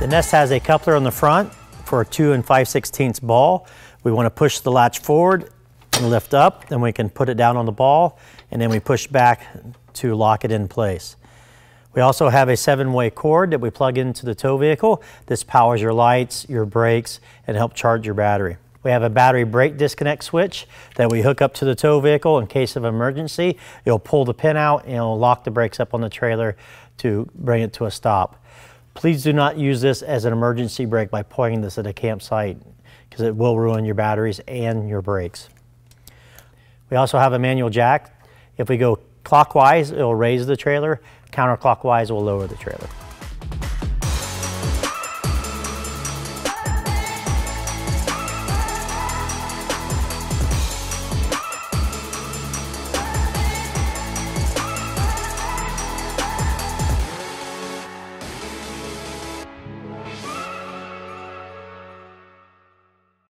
The Nest has a coupler on the front for a 2 5/16 ball. We want to push the latch forward and lift up, then we can put it down on the ball, and then we push back to lock it in place. We also have a 7-way cord that we plug into the tow vehicle. This powers your lights, your brakes, and help charge your battery. We have a battery brake disconnect switch that we hook up to the tow vehicle in case of emergency. You'll pull the pin out and it'll lock the brakes up on the trailer to bring it to a stop. Please do not use this as an emergency brake by pointing this at a campsite, because it will ruin your batteries and your brakes. We also have a manual jack. If we go clockwise, it will raise the trailer. Counterclockwise will lower the trailer.